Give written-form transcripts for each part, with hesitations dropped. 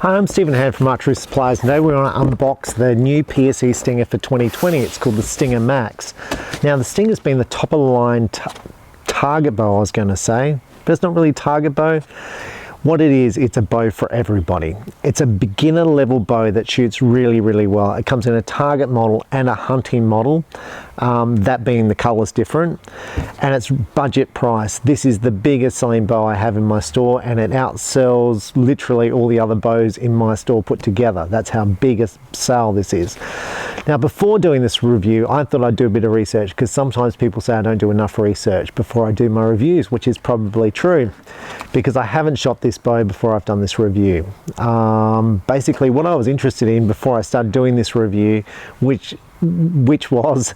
Hi, I'm Stephen Hand from Archery Supplies. Today we're going to unbox the new PSE Stinger for 2020. It's called the Stinger Max. Now the Stinger's been the top of the line target bow, I was going to say, but it's not really a target bow. What it is, it's a bow for everybody. It's a beginner level bow that shoots really, really well. It comes in a target model and a hunting model, that being the colors different, and it's budget price. This is the biggest selling bow I have in my store, and it outsells literally all the other bows in my store put together. That's how big a sale this is. Now before doing this review, I thought I'd do a bit of research, because sometimes people say I don't do enough research before I do my reviews, which is probably true, because I haven't shot this bow before I've done this review. Basically what I was interested in before I started doing this review, which was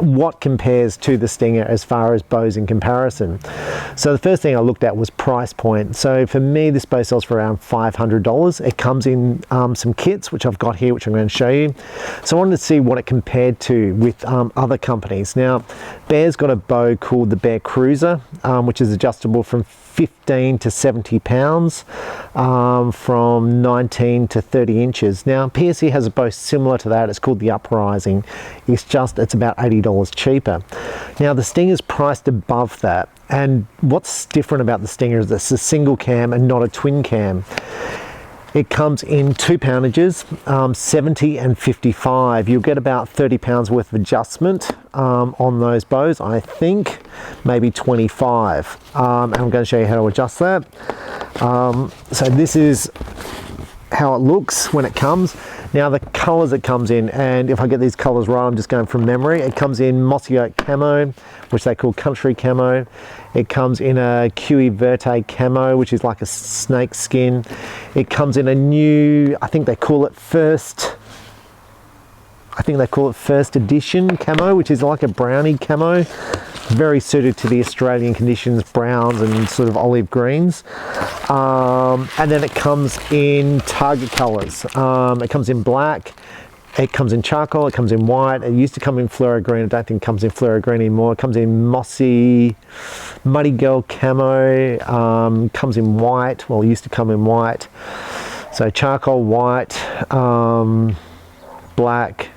what compares to the Stinger as far as bows in comparison. So the first thing I looked at was price point. So for me, this bow sells for around $500. It comes in some kits, which I've got here, which I'm going to show you. So I wanted to see what it compared to with other companies. Now Bear's got a bow called the Bear Cruiser, which is adjustable from 15 to 70 pounds, from 19 to 30 inches. Now PSE has a bow similar to that. It's called the Uprising. It's about $80 cheaper. Now the Stinger's priced above that, and what's different about the Stinger is it's a single cam and not a twin cam. It comes in 2 poundages, 70 and 55. You'll get about 30 pounds worth of adjustment on those bows, I think, maybe 25. And I'm going to show you how to adjust that. So this is how it looks when it comes. Now the colors it comes in, and if I get these colors right, I'm just going from memory. It comes in mossy oak camo, which they call country camo. It comes in a Kiwi Verte camo, which is like a snake skin. It comes in a new, I think they call it first edition camo, which is like a brownie camo, very suited to the Australian conditions, browns and sort of olive greens. And then it comes in target colors. It comes in black, it comes in charcoal, it comes in white. It used to come in fluoro green. I don't think it comes in fluoro green anymore. It comes in mossy, muddy girl camo, comes in white. Well, it used to come in white. So charcoal, white, black.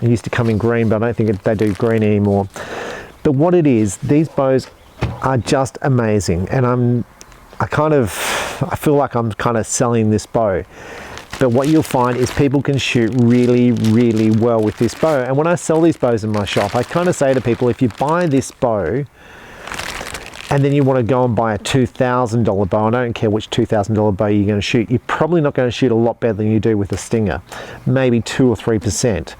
It used to come in green, but I don't think they do green anymore. But what it is, these bows are just amazing, and I feel like I'm kind of selling this bow. But what you'll find is people can shoot really, really well with this bow. And when I sell these bows in my shop, I kind of say to people, if you buy this bow and then you want to go and buy a $2,000 bow, I don't care which $2,000 bow you're going to shoot, you're probably not going to shoot a lot better than you do with a Stinger, maybe 2 or 3%.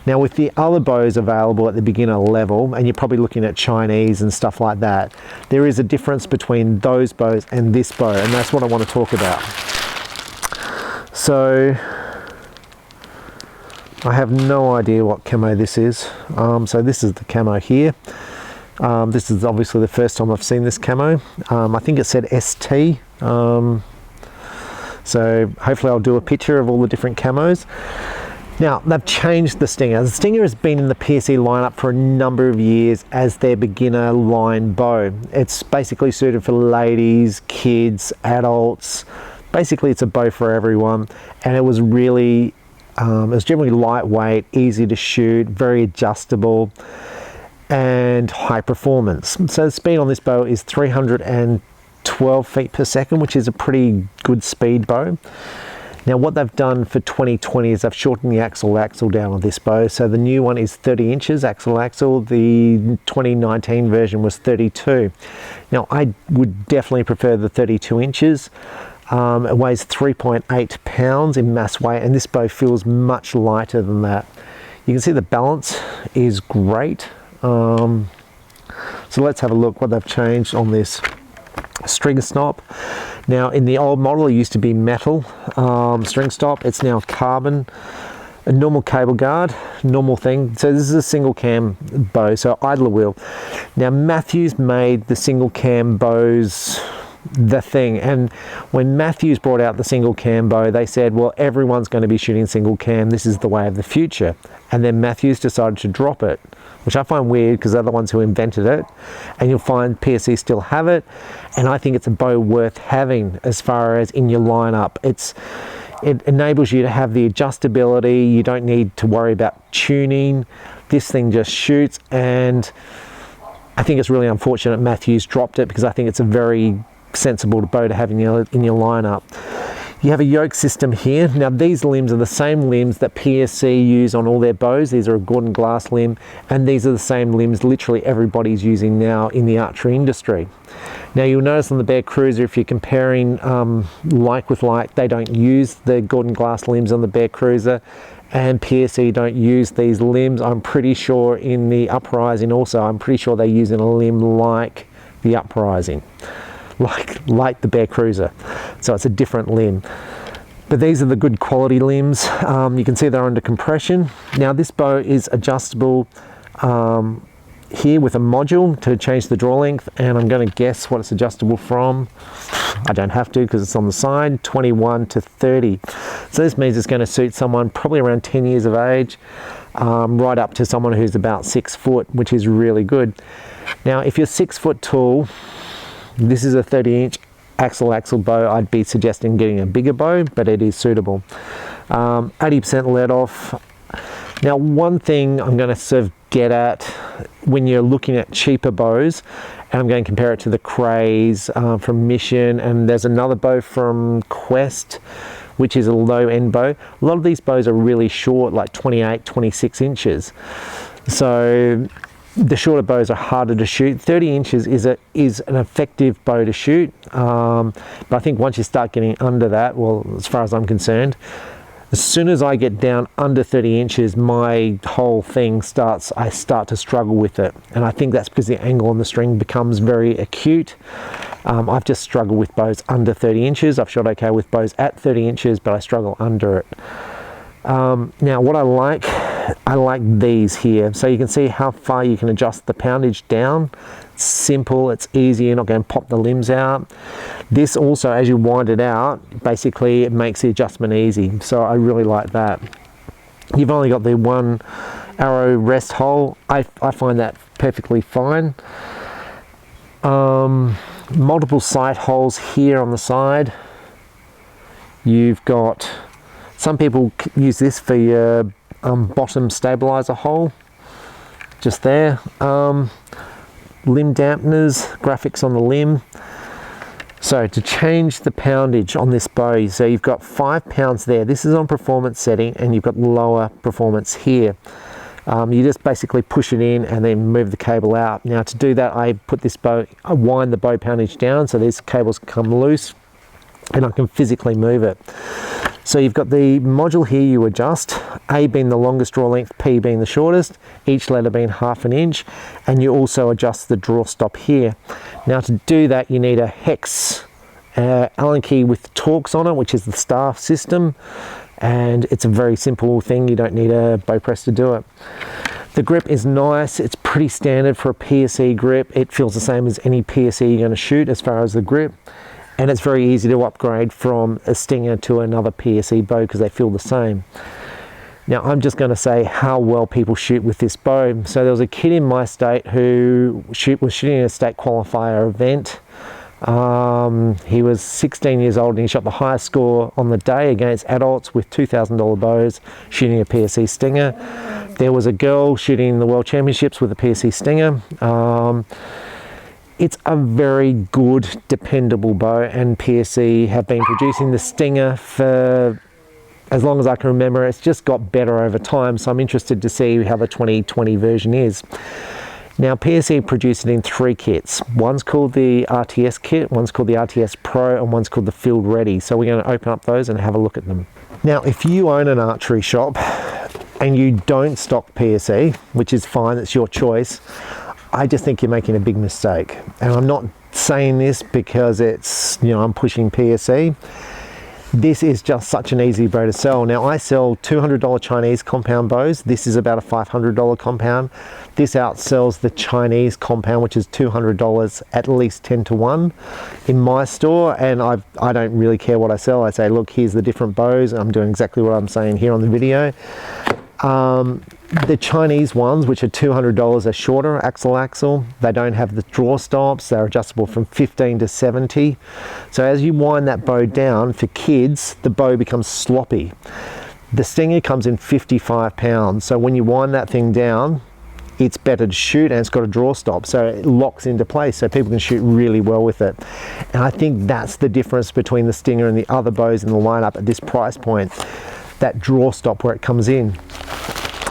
Now with the other bows available at the beginner level, and you're probably looking at Chinese and stuff like that, there is a difference between those bows and this bow, and that's what I want to talk about. So I have no idea what camo this is. So this is the camo here. This is obviously the first time I've seen this camo. I think it said ST. So hopefully I'll do a picture of all the different camos. Now they've changed the Stinger. The Stinger has been in the PSE lineup for a number of years as their beginner line bow. It's basically suited for ladies, kids, adults. Basically it's a bow for everyone, and it was really, it was generally lightweight, easy to shoot, very adjustable, and high performance. So the speed on this bow is 312 feet per second, which is a pretty good speed bow. Now what they've done for 2020 is they've shortened the axle down on this bow. So the new one is 30 inches axle. The 2019 version was 32. Now I would definitely prefer the 32 inches. It weighs 3.8 pounds in mass weight, and this bow feels much lighter than that. You can see the balance is great. So let's have a look what they've changed on this string stop. Now in the old model it used to be metal string stop. It's now carbon, a normal cable guard, normal thing. So this is a single cam bow, so idler wheel. Now Matthews made the single cam bows the thing, and when Matthews brought out the single cam bow, they said, well, everyone's going to be shooting single cam, this is the way of the future. And then Matthews decided to drop it. which I find weird because they're the ones who invented it, and you'll find PSE still have it, and I think it's a bow worth having as far as in your lineup. It enables you to have the adjustability. You don't need to worry about tuning. This thing just shoots, and I think it's really unfortunate Matthews dropped it because I think it's a very sensible bow to have in your lineup. You have a yoke system here. Now these limbs are the same limbs that PSE use on all their bows. These are a Gordon glass limb, and these are the same limbs literally everybody's using now in the archery industry. Now you'll notice on the Bear Cruiser, if you're comparing like with like, they don't use the Gordon glass limbs on the Bear Cruiser, and PSE don't use these limbs. I'm pretty sure in the Uprising also, I'm pretty sure they're using a limb like the Uprising. Like the Bear Cruiser, so it's a different limb. But these are the good quality limbs. You can see they're under compression. Now this bow is adjustable here with a module to change the draw length, and I'm going to guess what it's adjustable from. I don't have to because it's on the side, 21 to 30. So this means it's going to suit someone probably around 10 years of age, right up to someone who's about 6 foot, which is really good. Now if you're 6 foot tall, this is a 30-inch axle bow. I'd be suggesting getting a bigger bow, but it is suitable. 80% let off. Now one thing I'm going to sort of get at when you're looking at cheaper bows, and I'm going to compare it to the Craze from Mission, and there's another bow from Quest, which is a low-end bow. A lot of these bows are really short, like 28, 26 inches. So the shorter bows are harder to shoot. 30 inches is an effective bow to shoot, but I think once you start getting under that, well, as far as I'm concerned, as soon as I get down under 30 inches, my whole thing I start to struggle with it. And I think that's because the angle on the string becomes very acute. I've just struggled with bows under 30 inches. I've shot okay with bows at 30 inches, but I struggle under it. Now what I like these here. So you can see how far you can adjust the poundage down. It's simple, it's easy, you're not going to pop the limbs out. This also, as you wind it out, basically it makes the adjustment easy. So I really like that. You've only got the one arrow rest hole. I find that perfectly fine. Multiple sight holes here on the side. You've got, some people use this for your bottom stabilizer hole, just there. Limb dampeners, graphics on the limb. So to change the poundage on this bow, so you've got 5 pounds there. This is on performance setting, and you've got lower performance here. You just basically push it in and then move the cable out. Now to do that, I wind the bow poundage down so these cables come loose, and I can physically move it. So you've got the module here you adjust, A being the longest draw length, P being the shortest, each letter being 1/2 inch, and you also adjust the draw stop here. Now to do that, you need a hex Allen key with Torx on it, which is the staff system, and it's a very simple thing. You don't need a bow press to do it. The grip is nice. It's pretty standard for a PSE grip. It feels the same as any PSE you're going to shoot as far as the grip. And it's very easy to upgrade from a Stinger to another PSE bow because they feel the same. Now I'm just going to say how well people shoot with this bow. So there was a kid in my state who was shooting a state qualifier event. He was 16 years old and he shot the highest score on the day against adults with $2,000 bows shooting a PSE Stinger. There was a girl shooting the World Championships with a PSE Stinger. It's a very good, dependable bow, and PSE have been producing the Stinger for as long as I can remember. It's just got better over time, so I'm interested to see how the 2020 version is. Now PSE produce it in 3 kits. One's called the RTS kit, one's called the RTS Pro, and one's called the Field Ready. So we're going to open up those and have a look at them. Now if you own an archery shop and you don't stock PSE, which is fine, it's your choice, I just think you're making a big mistake. And I'm not saying this because it's, you know, I'm pushing PSE. This is just such an easy bow to sell. Now I sell $200 Chinese compound bows. This is about a $500 compound. This outsells the Chinese compound, which is $200 at least 10 to 1 in my store. And I don't really care what I sell. I say, look, here's the different bows. I'm doing exactly what I'm saying here on the video. The Chinese ones, which are $200, are shorter axle. They don't have the draw stops. They're adjustable from 15 to 70. So as you wind that bow down, for kids, the bow becomes sloppy. The Stinger comes in 55 pounds. So when you wind that thing down, it's better to shoot, and it's got a draw stop, so it locks into place, so people can shoot really well with it. And I think that's the difference between the Stinger and the other bows in the lineup at this price point, that draw stop where it comes in.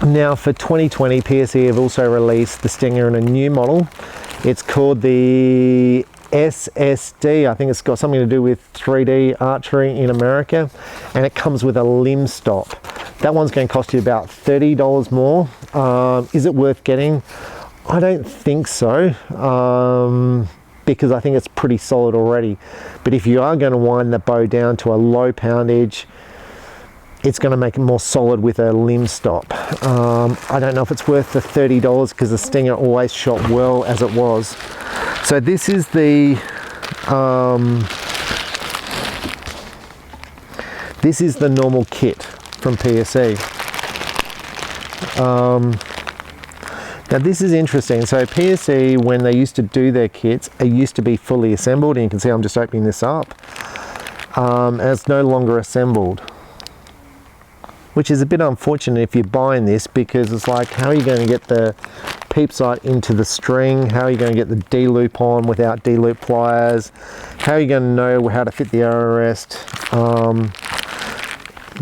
Now for 2020, PSE have also released the Stinger in a new model. It's called the SSD. I think it's got something to do with 3D archery in America, and it comes with a limb stop. That one's going to cost you about $30 more. Is it worth getting? I don't think so, because I think it's pretty solid already. But if you are going to wind the bow down to a low poundage, it's going to make it more solid with a limb stop. I don't know if it's worth the $30 because the Stinger always shot well as it was. So this is the normal kit from PSE. Now this is interesting. So PSE, when they used to do their kits, it used to be fully assembled, and you can see I'm just opening this up, and it's no longer assembled, which is a bit unfortunate if you're buying this, because it's like, how are you going to get the peep sight into the string? How are you going to get the D-loop on without D-loop pliers? How are you going to know how to fit the arrow rest?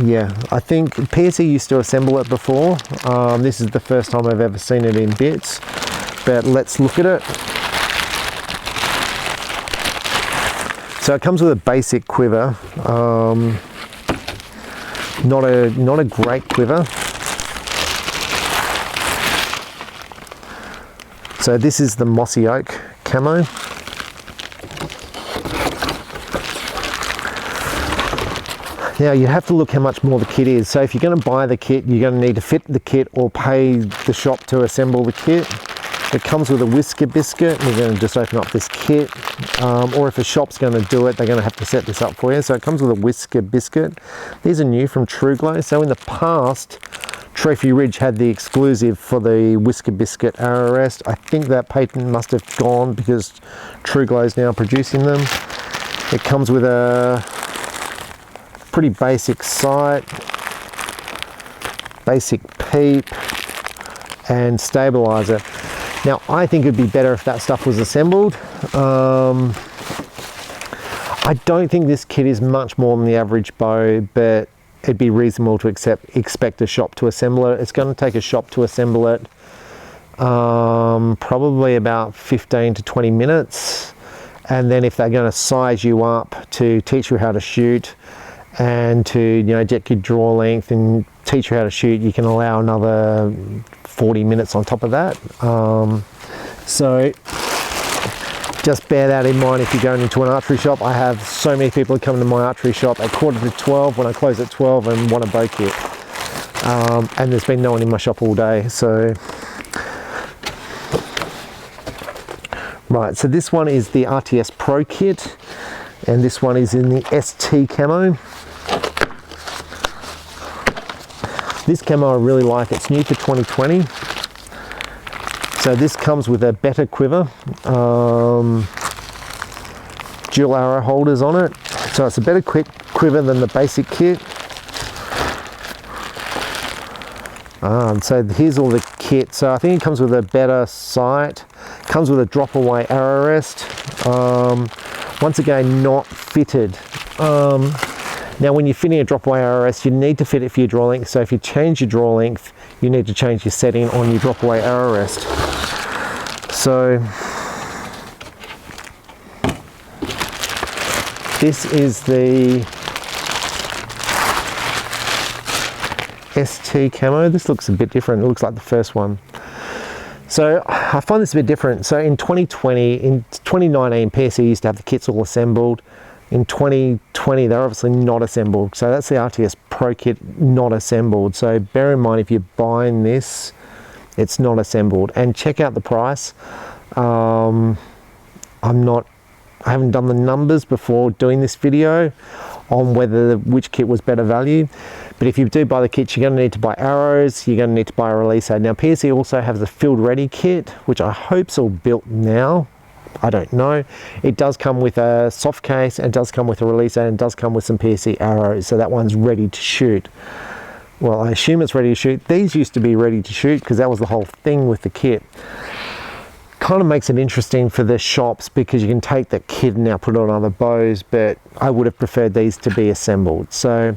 Yeah, I think PSE used to assemble it before. This is the first time I've ever seen it in bits, but let's look at it. So it comes with a basic quiver, not a great quiver. So this is the mossy oak camo. Now you have to look how much more the kit is. So if you're going to buy the kit, you're going to need to fit the kit or pay the shop to assemble the kit. It comes with a whisker biscuit. We're going to just open up this kit. Or if a shop's going to do it, they're going to have to set this up for you. So it comes with a whisker biscuit. These are new from True Glow. So in the past, Trophy Ridge had the exclusive for the whisker biscuit arrow rest. I think that patent must have gone because True Glow is now producing them. It comes with a pretty basic sight, basic peep, and stabilizer. Now I think it'd be better if that stuff was assembled. I don't think this kit is much more than the average bow, but it'd be reasonable to expect a shop to assemble it. It's going to take a shop to assemble it, probably about 15 to 20 minutes. And then if they're going to size you up to teach you how to shoot, and to, you know, get your draw length and teach you how to shoot, you can allow another 40 minutes on top of that. So just bear that in mind if you're going into an archery shop. I have so many people who come to my archery shop at 11:45 when I close at 12 and want a bow kit. And there's been no one in my shop all day. So right, so this one is the RTS Pro kit, and this one is in the ST camo. This camo I really like. It's new for 2020. So this comes with a better quiver, dual arrow holders on it. So it's a better quiver than the basic kit. So here's all the kit. So I think it comes with a better sight. Comes with a drop away arrow rest. Once again, not fitted. Now when you're fitting a drop away arrow rest, you need to fit it for your draw length. So if you change your draw length, you need to change your setting on your drop away arrow rest. So this is the ST camo. This looks a bit different. It looks like the first one. So I find this a bit different. So in 2019, PSE used to have the kits all assembled. In 2020, they're obviously not assembled. So that's the RTS Pro kit not assembled. So bear in mind if you're buying this, it's not assembled. And check out the price. I haven't done the numbers before doing this video. on which kit was better value. But if you do buy the kit, you're going to need to buy arrows, you're going to need to buy a release aid. Now PSE also has a field ready kit, which I hope's all built now. I don't know. It does come with a soft case, and it does come with a release aid, and it does come with some PSE arrows, so that one's ready to shoot. Well, I assume it's ready to shoot. These used to be ready to shoot because that was the whole thing with the kit. Kind of makes it interesting for the shops because you can take that kit and now put it on other bows, but I would have preferred these to be assembled. So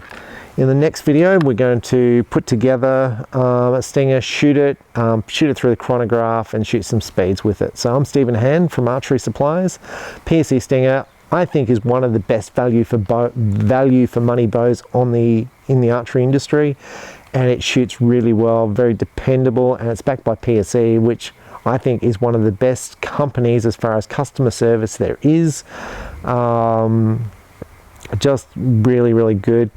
in the next video, we're going to put together a Stinger, shoot it through the chronograph and shoot some speeds with it. So I'm Stephen Hand from Archery Supplies. PSE Stinger, I think, is one of the best value for money bows in the archery industry, and it shoots really well, very dependable, and it's backed by PSE, which I think is one of the best companies as far as customer service there is. Just really, really good.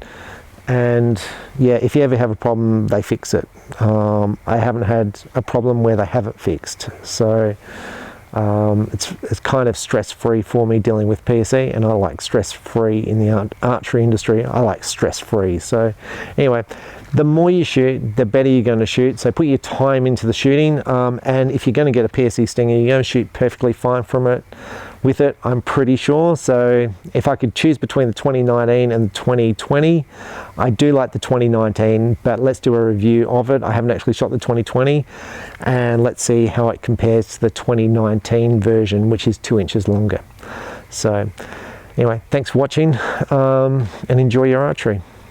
And yeah, if you ever have a problem, they fix it. I haven't had a problem where they haven't fixed. So it's kind of stress-free for me dealing with PSE, and I like stress-free in the archery industry. I like stress-free. So anyway, the more you shoot, the better you're going to shoot. So put your time into the shooting, and if you're going to get a PSE Stinger, you're going to shoot perfectly fine with it, I'm pretty sure. So if I could choose between the 2019 and the 2020, I do like the 2019, but let's do a review of it. I haven't actually shot the 2020, and let's see how it compares to the 2019 version, which is 2 inches longer. So anyway, thanks for watching, and enjoy your archery.